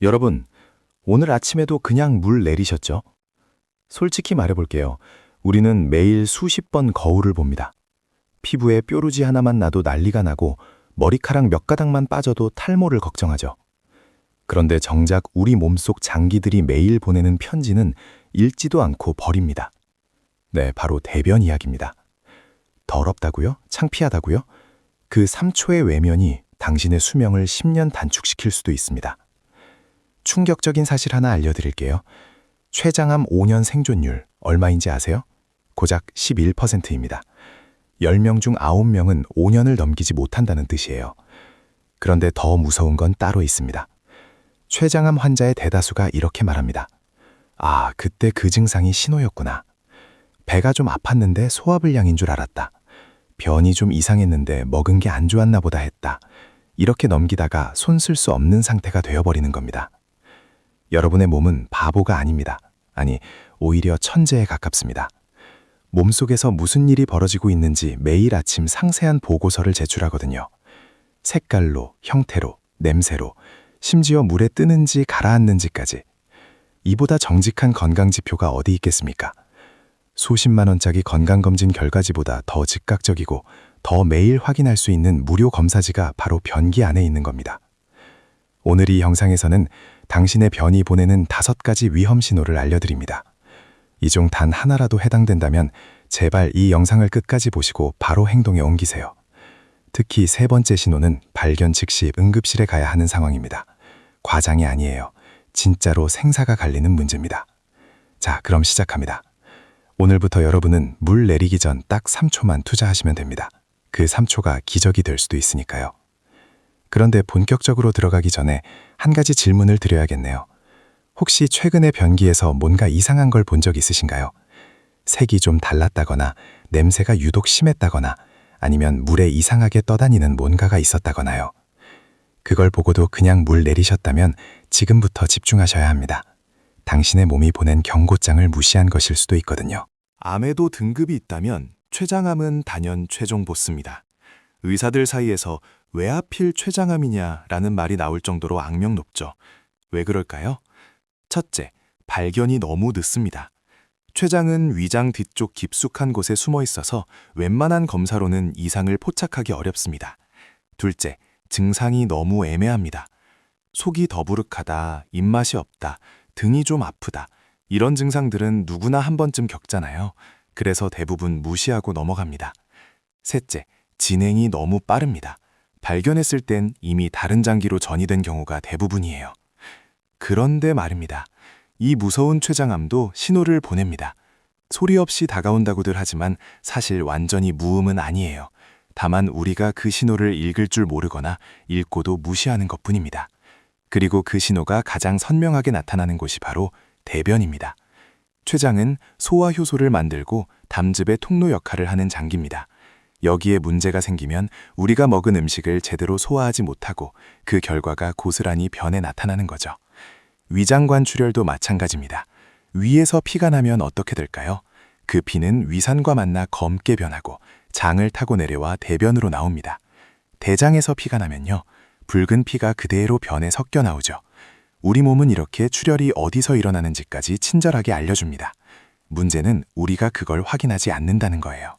여러분, 오늘 아침에도 그냥 물 내리셨죠? 솔직히 말해볼게요. 우리는 매일 수십 번 거울을 봅니다. 피부에 뾰루지 하나만 나도 난리가 나고 머리카락 몇 가닥만 빠져도 탈모를 걱정하죠. 그런데 정작 우리 몸속 장기들이 매일 보내는 편지는 읽지도 않고 버립니다. 네, 바로 대변 이야기입니다. 더럽다고요? 창피하다고요? 그 3초의 외면이 당신의 수명을 10년 단축시킬 수도 있습니다. 충격적인 사실 하나 알려드릴게요. 췌장암 5년 생존율 얼마인지 아세요? 고작 11%입니다. 10명 중 9명은 5년을 넘기지 못한다는 뜻이에요. 그런데 더 무서운 건 따로 있습니다. 췌장암 환자의 대다수가 이렇게 말합니다. 아, 그때 그 증상이 신호였구나. 배가 좀 아팠는데 소화불량인 줄 알았다. 변이 좀 이상했는데 먹은 게 안 좋았나 보다 했다. 이렇게 넘기다가 손 쓸 수 없는 상태가 되어버리는 겁니다. 여러분의 몸은 바보가 아닙니다. 아니, 오히려 천재에 가깝습니다. 몸속에서 무슨 일이 벌어지고 있는지 매일 아침 상세한 보고서를 제출하거든요. 색깔로, 형태로, 냄새로, 심지어 물에 뜨는지 가라앉는지까지. 이보다 정직한 건강지표가 어디 있겠습니까? 수십만 원짜리 건강검진 결과지보다 더 즉각적이고 더 매일 확인할 수 있는 무료 검사지가 바로 변기 안에 있는 겁니다. 오늘 이 영상에서는 당신의 변이 보내는 5가지 위험 신호를 알려드립니다. 이 중 단 하나라도 해당된다면 제발 이 영상을 끝까지 보시고 바로 행동에 옮기세요. 특히 3번째 신호는 발견 즉시 응급실에 가야 하는 상황입니다. 과장이 아니에요. 진짜로 생사가 갈리는 문제입니다. 자, 그럼 시작합니다. 오늘부터 여러분은 물 내리기 전 딱 3초만 투자하시면 됩니다. 그 3초가 기적이 될 수도 있으니까요. 그런데 본격적으로 들어가기 전에 한 가지 질문을 드려야겠네요. 혹시 최근에 변기에서 뭔가 이상한 걸 본 적 있으신가요? 색이 좀 달랐다거나 냄새가 유독 심했다거나 아니면 물에 이상하게 떠다니는 뭔가가 있었다거나요. 그걸 보고도 그냥 물 내리셨다면 지금부터 집중하셔야 합니다. 당신의 몸이 보낸 경고장을 무시한 것일 수도 있거든요. 암에도 등급이 있다면 췌장암은 단연 최종 보스입니다. 의사들 사이에서 왜 하필 췌장암이냐라는 말이 나올 정도로 악명 높죠. 왜 그럴까요? 첫째, 발견이 너무 늦습니다. 췌장은 위장 뒤쪽 깊숙한 곳에 숨어 있어서 웬만한 검사로는 이상을 포착하기 어렵습니다. 둘째, 증상이 너무 애매합니다. 속이 더부룩하다, 입맛이 없다, 등이 좀 아프다. 이런 증상들은 누구나 한 번쯤 겪잖아요. 그래서 대부분 무시하고 넘어갑니다. 셋째, 진행이 너무 빠릅니다. 발견했을 땐 이미 다른 장기로 전이된 경우가 대부분이에요. 그런데 말입니다. 이 무서운 췌장암도 신호를 보냅니다. 소리 없이 다가온다고들 하지만 사실 완전히 무음은 아니에요. 다만 우리가 그 신호를 읽을 줄 모르거나 읽고도 무시하는 것뿐입니다. 그리고 그 신호가 가장 선명하게 나타나는 곳이 바로 대변입니다. 췌장은 소화 효소를 만들고 담즙의 통로 역할을 하는 장기입니다. 여기에 문제가 생기면 우리가 먹은 음식을 제대로 소화하지 못하고 그 결과가 고스란히 변에 나타나는 거죠. 위장관 출혈도 마찬가지입니다. 위에서 피가 나면 어떻게 될까요? 그 피는 위산과 만나 검게 변하고 장을 타고 내려와 대변으로 나옵니다. 대장에서 피가 나면요, 붉은 피가 그대로 변에 섞여 나오죠. 우리 몸은 이렇게 출혈이 어디서 일어나는지까지 친절하게 알려줍니다. 문제는 우리가 그걸 확인하지 않는다는 거예요.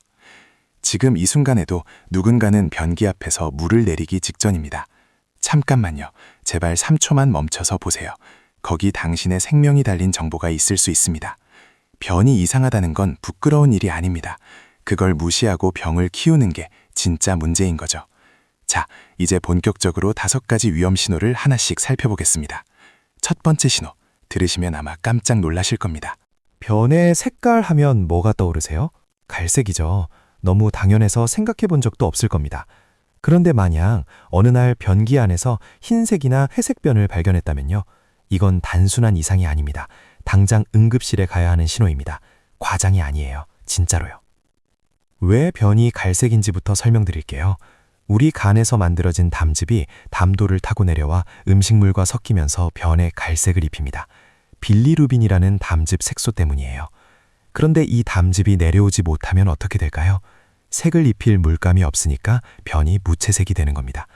지금 이 순간에도 누군가는 변기 앞에서 물을 내리기 직전입니다. 잠깐만요. 제발 3초만 멈춰서 보세요. 거기 당신의 생명이 달린 정보가 있을 수 있습니다. 변이 이상하다는 건 부끄러운 일이 아닙니다. 그걸 무시하고 병을 키우는 게 진짜 문제인 거죠. 자, 이제 본격적으로 5가지 위험 신호를 하나씩 살펴보겠습니다. 첫 번째 신호, 들으시면 아마 깜짝 놀라실 겁니다. 변의 색깔 하면 뭐가 떠오르세요? 갈색이죠. 너무 당연해서 생각해 본 적도 없을 겁니다. 그런데 만약 어느 날 변기 안에서 흰색이나 회색변을 발견했다면요. 이건 단순한 이상이 아닙니다. 당장 응급실에 가야 하는 신호입니다. 과장이 아니에요. 진짜로요. 왜 변이 갈색인지부터 설명드릴게요. 우리 간에서 만들어진 담즙이 담도를 타고 내려와 음식물과 섞이면서 변에 갈색을 입힙니다. 빌리루빈이라는 담즙 색소 때문이에요. 그런데 이 담즙이 내려오지 못하면 어떻게 될까요? 색을 입힐 물감이 없으니까 변이 무채색이 되는 겁니다.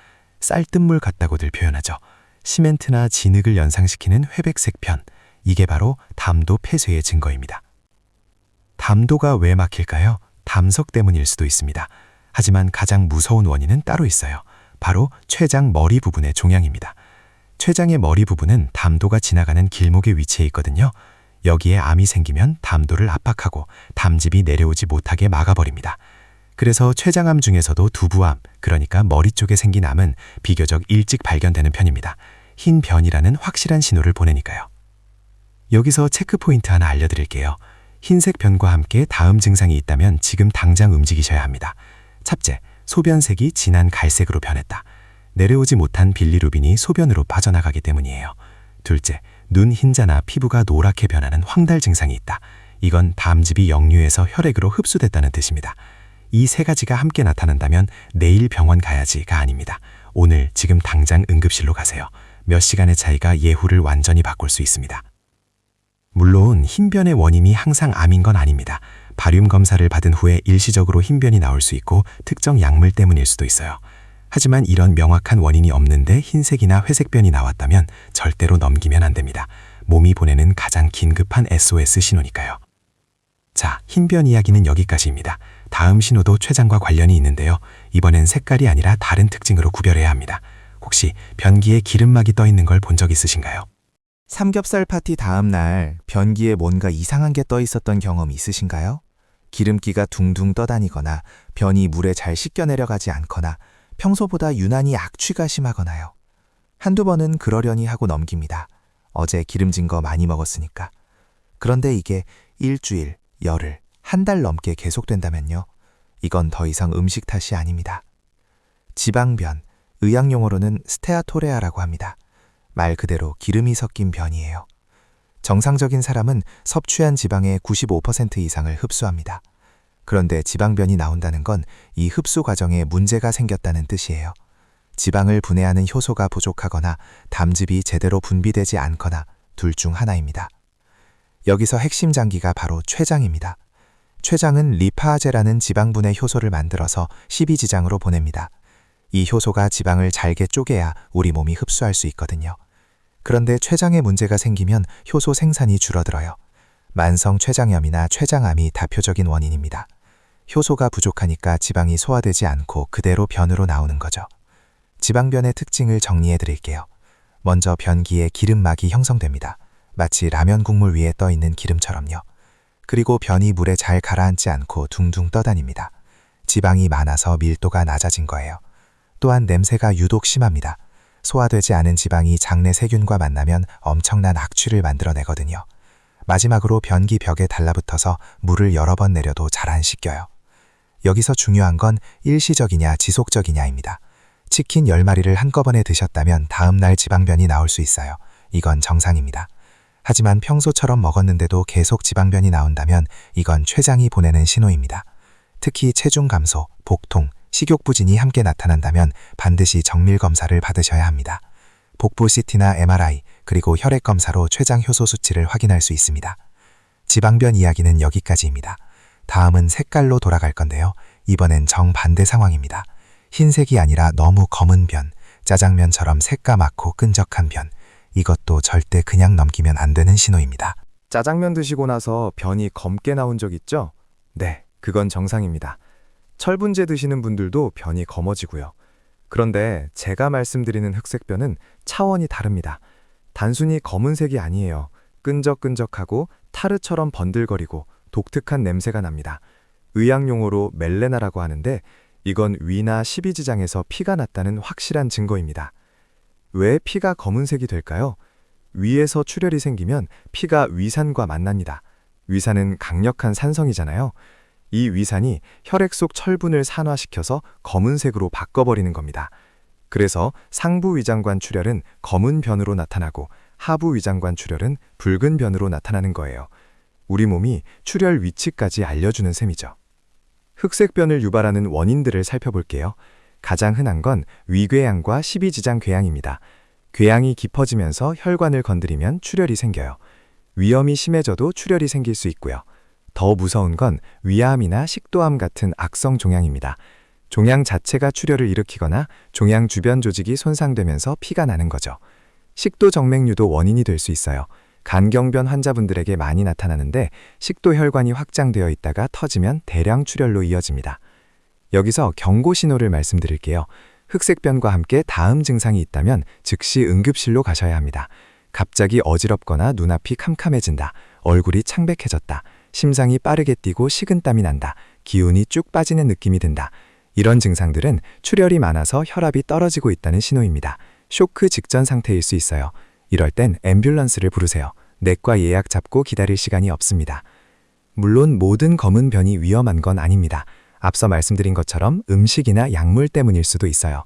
쌀뜨물 같다고들 표현하죠. 시멘트나 진흙을 연상시키는 회백색 편, 이게 바로 담도 폐쇄의 증거입니다. 담도가 왜 막힐까요? 담석 때문일 수도 있습니다. 하지만 가장 무서운 원인은 따로 있어요. 바로 췌장 머리 부분의 종양입니다. 췌장의 머리 부분은 담도가 지나가는 길목에 위치해 있거든요. 여기에 암이 생기면 담도를 압박하고 담즙이 내려오지 못하게 막아버립니다. 그래서 췌장암 중에서도 두부암, 그러니까 머리 쪽에 생긴 암은 비교적 일찍 발견되는 편입니다. 흰 변이라는 확실한 신호를 보내니까요. 여기서 체크 포인트 하나 알려드릴게요. 흰색 변과 함께 다음 증상이 있다면 지금 당장 움직이셔야 합니다. 첫째, 소변색이 진한 갈색으로 변했다. 내려오지 못한 빌리루빈이 소변으로 빠져나가기 때문이에요. 둘째, 눈 흰자나 피부가 노랗게 변하는 황달 증상이 있다. 이건 담즙이 역류해서 혈액으로 흡수됐다는 뜻입니다. 이 세 가지가 함께 나타난다면 내일 병원 가야지가 아닙니다. 오늘 지금 당장 응급실로 가세요. 몇 시간의 차이가 예후를 완전히 바꿀 수 있습니다. 물론 흰변의 원인이 항상 암인 건 아닙니다. 바륨 검사를 받은 후에 일시적으로 흰변이 나올 수 있고 특정 약물 때문일 수도 있어요. 하지만 이런 명확한 원인이 없는데 흰색이나 회색변이 나왔다면 절대로 넘기면 안 됩니다. 몸이 보내는 가장 긴급한 SOS 신호니까요. 자, 흰변 이야기는 여기까지입니다. 다음 신호도 췌장과 관련이 있는데요. 이번엔 색깔이 아니라 다른 특징으로 구별해야 합니다. 혹시 변기에 기름막이 떠 있는 걸 본 적 있으신가요? 삼겹살 파티 다음 날 변기에 뭔가 이상한 게 떠 있었던 경험 있으신가요? 기름기가 둥둥 떠다니거나 변이 물에 잘 씻겨 내려가지 않거나 평소보다 유난히 악취가 심하거나요. 한두 번은 그러려니 하고 넘깁니다. 어제 기름진 거 많이 먹었으니까. 그런데 이게 일주일, 열흘, 한 달 넘게 계속된다면요. 이건 더 이상 음식 탓이 아닙니다. 지방변, 의학용어로는 스테아토레아라고 합니다. 말 그대로 기름이 섞인 변이에요. 정상적인 사람은 섭취한 지방의 95% 이상을 흡수합니다. 그런데 지방변이 나온다는 건 이 흡수 과정에 문제가 생겼다는 뜻이에요. 지방을 분해하는 효소가 부족하거나 담즙이 제대로 분비되지 않거나 둘 중 하나입니다. 여기서 핵심 장기가 바로 췌장입니다. 췌장은 리파아제라는 지방 분해 효소를 만들어서 십이지장으로 보냅니다. 이 효소가 지방을 잘게 쪼개야 우리 몸이 흡수할 수 있거든요. 그런데 췌장에 문제가 생기면 효소 생산이 줄어들어요. 만성 췌장염이나 췌장암이 대표적인 원인입니다. 효소가 부족하니까 지방이 소화되지 않고 그대로 변으로 나오는 거죠. 지방변의 특징을 정리해 드릴게요. 먼저 변기에 기름막이 형성됩니다. 마치 라면 국물 위에 떠 있는 기름처럼요. 그리고 변이 물에 잘 가라앉지 않고 둥둥 떠다닙니다. 지방이 많아서 밀도가 낮아진 거예요. 또한 냄새가 유독 심합니다. 소화되지 않은 지방이 장내 세균과 만나면 엄청난 악취를 만들어내거든요. 마지막으로 변기 벽에 달라붙어서 물을 여러 번 내려도 잘 안 씻겨요. 여기서 중요한 건 일시적이냐 지속적이냐입니다. 치킨 10마리를 한꺼번에 드셨다면 다음 날 지방변이 나올 수 있어요. 이건 정상입니다. 하지만 평소처럼 먹었는데도 계속 지방변이 나온다면 이건 췌장이 보내는 신호입니다. 특히 체중 감소, 복통, 식욕부진이 함께 나타난다면 반드시 정밀 검사를 받으셔야 합니다. 복부 CT나 MRI, 그리고 혈액 검사로 췌장 효소 수치를 확인할 수 있습니다. 지방변 이야기는 여기까지입니다. 다음은 색깔로 돌아갈 건데요. 이번엔 정반대 상황입니다. 흰색이 아니라 너무 검은 변, 짜장면처럼 새까맣고 끈적한 변. 이것도 절대 그냥 넘기면 안 되는 신호입니다. 짜장면 드시고 나서 변이 검게 나온 적 있죠? 네, 그건 정상입니다. 철분제 드시는 분들도 변이 검어지고요. 그런데 제가 말씀드리는 흑색변은 차원이 다릅니다. 단순히 검은색이 아니에요. 끈적끈적하고 타르처럼 번들거리고 독특한 냄새가 납니다. 의학용어로 멜레나라고 하는데 이건 위나 십이지장에서 피가 났다는 확실한 증거입니다. 왜 피가 검은색이 될까요? 위에서 출혈이 생기면 피가 위산과 만납니다. 위산은 강력한 산성이잖아요. 이 위산이 혈액 속 철분을 산화시켜서 검은색으로 바꿔버리는 겁니다. 그래서 상부 위장관 출혈은 검은 변으로 나타나고 하부 위장관 출혈은 붉은 변으로 나타나는 거예요. 우리 몸이 출혈 위치까지 알려주는 셈이죠. 흑색변을 유발하는 원인들을 살펴볼게요. 가장 흔한 건 위궤양과 십이지장 궤양입니다. 궤양이 깊어지면서 혈관을 건드리면 출혈이 생겨요. 위염이 심해져도 출혈이 생길 수 있고요. 더 무서운 건 위암이나 식도암 같은 악성 종양입니다. 종양 자체가 출혈을 일으키거나 종양 주변 조직이 손상되면서 피가 나는 거죠. 식도 정맥류도 원인이 될 수 있어요. 간경변 환자분들에게 많이 나타나는데 식도 혈관이 확장되어 있다가 터지면 대량 출혈로 이어집니다. 여기서 경고 신호를 말씀드릴게요. 흑색변과 함께 다음 증상이 있다면 즉시 응급실로 가셔야 합니다. 갑자기 어지럽거나 눈앞이 캄캄해진다. 얼굴이 창백해졌다. 심장이 빠르게 뛰고 식은땀이 난다. 기운이 쭉 빠지는 느낌이 든다. 이런 증상들은 출혈이 많아서 혈압이 떨어지고 있다는 신호입니다. 쇼크 직전 상태일 수 있어요. 이럴 땐 앰뷸런스를 부르세요. 내과 예약 잡고 기다릴 시간이 없습니다. 물론 모든 검은 변이 위험한 건 아닙니다. 앞서 말씀드린 것처럼 음식이나 약물 때문일 수도 있어요.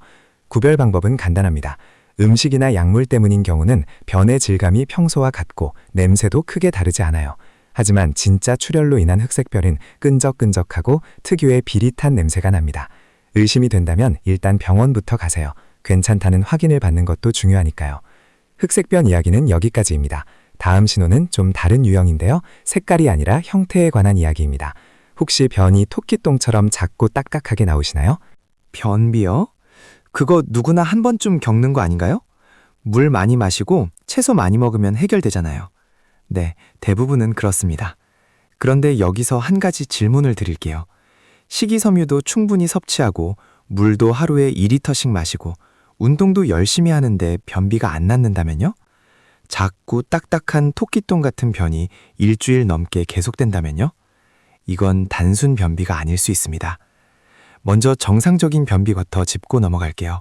구별 방법은 간단합니다. 음식이나 약물 때문인 경우는 변의 질감이 평소와 같고 냄새도 크게 다르지 않아요. 하지만 진짜 출혈로 인한 흑색변은 끈적끈적하고 특유의 비릿한 냄새가 납니다. 의심이 된다면 일단 병원부터 가세요. 괜찮다는 확인을 받는 것도 중요하니까요. 흑색변 이야기는 여기까지입니다. 다음 신호는 좀 다른 유형인데요. 색깔이 아니라 형태에 관한 이야기입니다. 혹시 변이 토끼똥처럼 작고 딱딱하게 나오시나요? 변비요? 그거 누구나 한 번쯤 겪는 거 아닌가요? 물 많이 마시고 채소 많이 먹으면 해결되잖아요. 네, 대부분은 그렇습니다. 그런데 여기서 한 가지 질문을 드릴게요. 식이섬유도 충분히 섭취하고 물도 하루에 2리터씩 마시고 운동도 열심히 하는데 변비가 안 낫는다면요? 작고 딱딱한 토끼똥 같은 변이 일주일 넘게 계속된다면요? 이건 단순 변비가 아닐 수 있습니다. 먼저 정상적인 변비부터 짚고 넘어갈게요.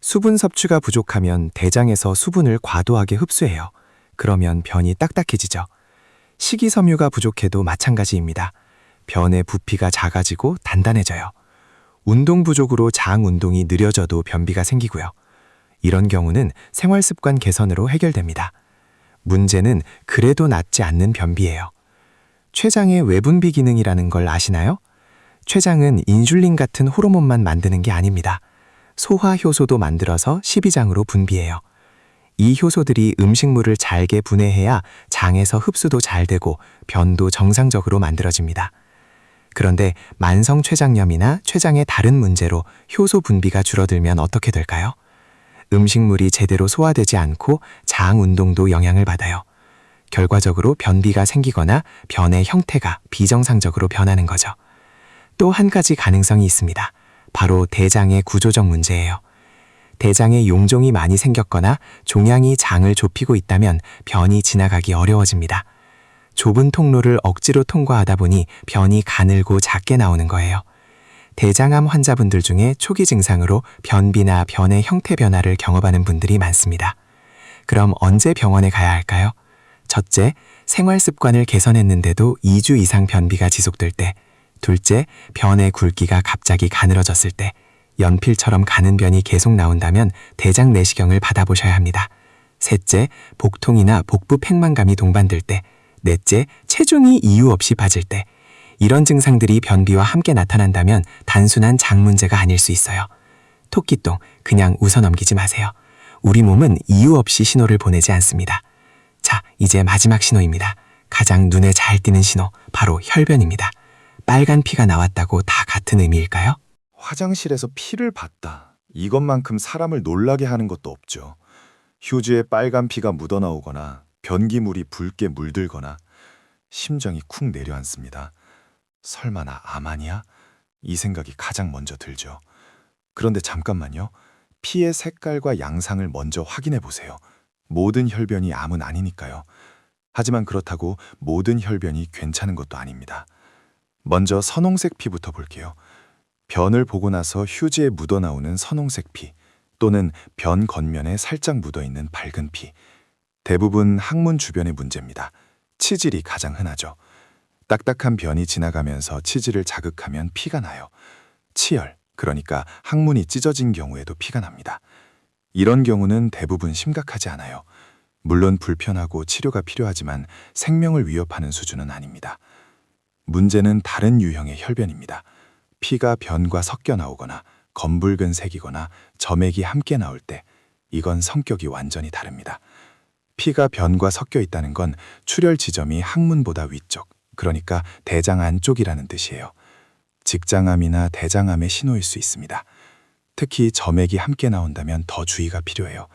수분 섭취가 부족하면 대장에서 수분을 과도하게 흡수해요. 그러면 변이 딱딱해지죠. 식이섬유가 부족해도 마찬가지입니다. 변의 부피가 작아지고 단단해져요. 운동 부족으로 장 운동이 느려져도 변비가 생기고요. 이런 경우는 생활습관 개선으로 해결됩니다. 문제는 그래도 낫지 않는 변비예요. 췌장의 외분비 기능이라는 걸 아시나요? 췌장은 인슐린 같은 호르몬만 만드는 게 아닙니다. 소화 효소도 만들어서 십이장으로 분비해요. 이 효소들이 음식물을 잘게 분해해야 장에서 흡수도 잘 되고 변도 정상적으로 만들어집니다. 그런데 만성 췌장염이나 췌장의 다른 문제로 효소 분비가 줄어들면 어떻게 될까요? 음식물이 제대로 소화되지 않고 장 운동도 영향을 받아요. 결과적으로 변비가 생기거나 변의 형태가 비정상적으로 변하는 거죠. 또 한 가지 가능성이 있습니다. 바로 대장의 구조적 문제예요. 대장에 용종이 많이 생겼거나 종양이 장을 좁히고 있다면 변이 지나가기 어려워집니다. 좁은 통로를 억지로 통과하다 보니 변이 가늘고 작게 나오는 거예요. 대장암 환자분들 중에 초기 증상으로 변비나 변의 형태 변화를 경험하는 분들이 많습니다. 그럼 언제 병원에 가야 할까요? 첫째, 생활 습관을 개선했는데도 2주 이상 변비가 지속될 때. 둘째, 변의 굵기가 갑자기 가늘어졌을 때. 연필처럼 가는 변이 계속 나온다면 대장 내시경을 받아보셔야 합니다. 셋째, 복통이나 복부 팽만감이 동반될 때. 넷째, 체중이 이유 없이 빠질 때. 이런 증상들이 변비와 함께 나타난다면 단순한 장 문제가 아닐 수 있어요. 토끼똥, 그냥 웃어넘기지 마세요. 우리 몸은 이유 없이 신호를 보내지 않습니다. 자, 이제 마지막 신호입니다. 가장 눈에 잘 띄는 신호, 바로 혈변입니다. 빨간 피가 나왔다고 다 같은 의미일까요? 화장실에서 피를 봤다. 이것만큼 사람을 놀라게 하는 것도 없죠. 휴지에 빨간 피가 묻어나오거나 변기물이 붉게 물들거나 심장이 쿵 내려앉습니다. 설마 나 암 아니야? 이 생각이 가장 먼저 들죠. 그런데 잠깐만요. 피의 색깔과 양상을 먼저 확인해 보세요. 모든 혈변이 암은 아니니까요. 하지만 그렇다고 모든 혈변이 괜찮은 것도 아닙니다. 먼저 선홍색 피부터 볼게요. 변을 보고 나서 휴지에 묻어나오는 선홍색 피, 또는 변 겉면에 살짝 묻어있는 밝은 피. 대부분 항문 주변의 문제입니다. 치질이 가장 흔하죠. 딱딱한 변이 지나가면서 치질을 자극하면 피가 나요. 치열, 그러니까 항문이 찢어진 경우에도 피가 납니다. 이런 경우는 대부분 심각하지 않아요. 물론 불편하고 치료가 필요하지만 생명을 위협하는 수준은 아닙니다. 문제는 다른 유형의 혈변입니다. 피가 변과 섞여 나오거나 검붉은 색이거나 점액이 함께 나올 때, 이건 성격이 완전히 다릅니다. 피가 변과 섞여 있다는 건 출혈 지점이 항문보다 위쪽, 그러니까 대장 안쪽이라는 뜻이에요. 직장암이나 대장암의 신호일 수 있습니다. 특히 점액이 함께 나온다면 더 주의가 필요해요.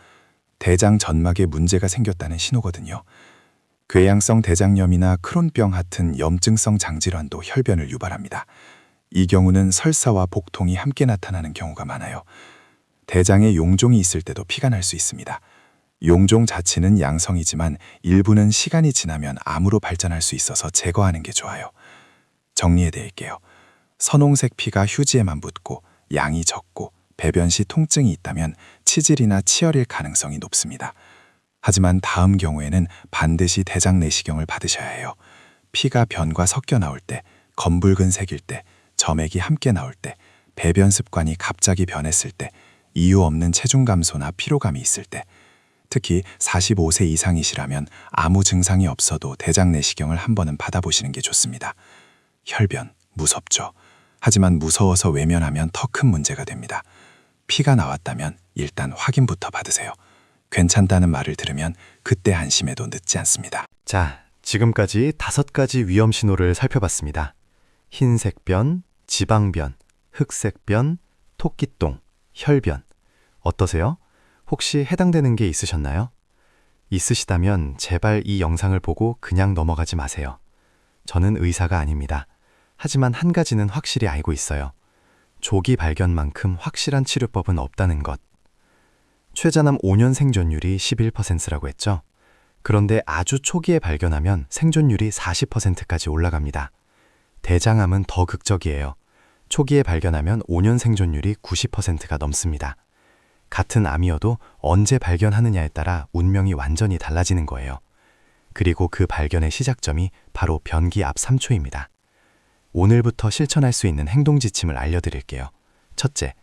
대장 점막에 문제가 생겼다는 신호거든요. 궤양성 대장염이나 크론병 같은 염증성 장질환도 혈변을 유발합니다. 이 경우는 설사와 복통이 함께 나타나는 경우가 많아요. 대장에 용종이 있을 때도 피가 날 수 있습니다. 용종 자체는 양성이지만 일부는 시간이 지나면 암으로 발전할 수 있어서 제거하는 게 좋아요. 정리해 드릴게요. 선홍색 피가 휴지에만 묻고 양이 적고 배변 시 통증이 있다면 치질이나 치열일 가능성이 높습니다. 하지만 다음 경우에는 반드시 대장 내시경을 받으셔야 해요. 피가 변과 섞여 나올 때, 검붉은 색일 때, 점액이 함께 나올 때, 배변 습관이 갑자기 변했을 때, 이유 없는 체중 감소나 피로감이 있을 때, 특히 45세 이상이시라면 아무 증상이 없어도 대장 내시경을 한 번은 받아보시는 게 좋습니다. 혈변, 무섭죠. 하지만 무서워서 외면하면 더 큰 문제가 됩니다. 피가 나왔다면 일단 확인부터 받으세요. 괜찮다는 말을 들으면 그때 안심해도 늦지 않습니다. 자, 지금까지 5가지 위험 신호를 살펴봤습니다. 흰색변, 지방변, 흑색변, 토끼똥, 혈변. 어떠세요? 혹시 해당되는 게 있으셨나요? 있으시다면 제발 이 영상을 보고 그냥 넘어가지 마세요. 저는 의사가 아닙니다. 하지만 한 가지는 확실히 알고 있어요. 조기 발견만큼 확실한 치료법은 없다는 것. 최자남 5년 생존율이 11%라고 했죠. 그런데 아주 초기에 발견하면 생존율이 40%까지 올라갑니다. 대장암은 더 극적이에요. 초기에 발견하면 5년 생존율이 90%가 넘습니다. 같은 암이어도 언제 발견하느냐에 따라 운명이 완전히 달라지는 거예요. 그리고 그 발견의 시작점이 바로 변기 앞 3초입니다. 오늘부터 실천할 수 있는 행동 지침을 알려드릴게요. 첫째,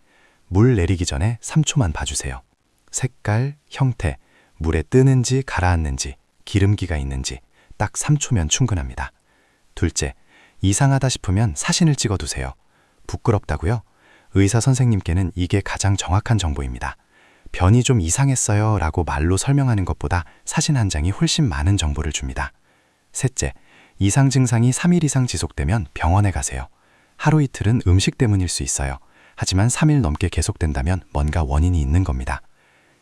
물 내리기 전에 3초만 봐주세요. 색깔, 형태, 물에 뜨는지 가라앉는지, 기름기가 있는지 딱 3초면 충분합니다. 둘째, 이상하다 싶으면 사진을 찍어두세요. 부끄럽다고요? 의사 선생님께는 이게 가장 정확한 정보입니다. 변이 좀 이상했어요 라고 말로 설명하는 것보다 사진 한 장이 훨씬 많은 정보를 줍니다. 셋째, 이상 증상이 3일 이상 지속되면 병원에 가세요. 하루 이틀은 음식 때문일 수 있어요. 하지만 3일 넘게 계속된다면 뭔가 원인이 있는 겁니다.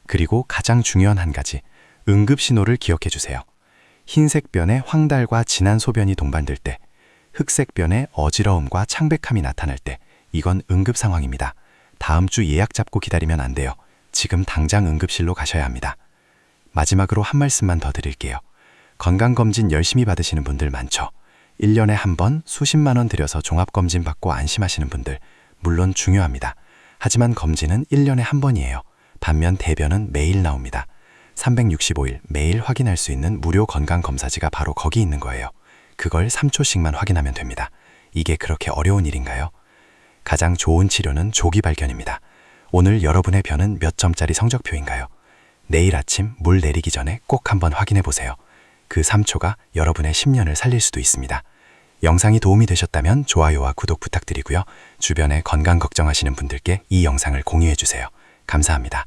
그리고 가장 중요한 한 가지, 응급 신호를 기억해 주세요. 흰색 변에 황달과 진한 소변이 동반될 때, 흑색 변에 어지러움과 창백함이 나타날 때, 이건 응급 상황입니다. 다음 주 예약 잡고 기다리면 안 돼요. 지금 당장 응급실로 가셔야 합니다. 마지막으로 한 말씀만 더 드릴게요. 건강검진 열심히 받으시는 분들 많죠. 1년에 한 번 수십만 원 들여서 종합검진 받고 안심하시는 분들, 물론 중요합니다. 하지만 검진은 1년에 한 번이에요. 반면 대변은 매일 나옵니다. 365일 매일 확인할 수 있는 무료 건강검사지가 바로 거기 있는 거예요. 그걸 3초씩만 확인하면 됩니다. 이게 그렇게 어려운 일인가요? 가장 좋은 치료는 조기 발견입니다. 오늘 여러분의 변은 몇 점짜리 성적표인가요? 내일 아침 물 내리기 전에 꼭 한번 확인해 보세요. 그 3초가 여러분의 10년을 살릴 수도 있습니다. 영상이 도움이 되셨다면 좋아요와 구독 부탁드리고요. 주변에 건강 걱정하시는 분들께 이 영상을 공유해 주세요. 감사합니다.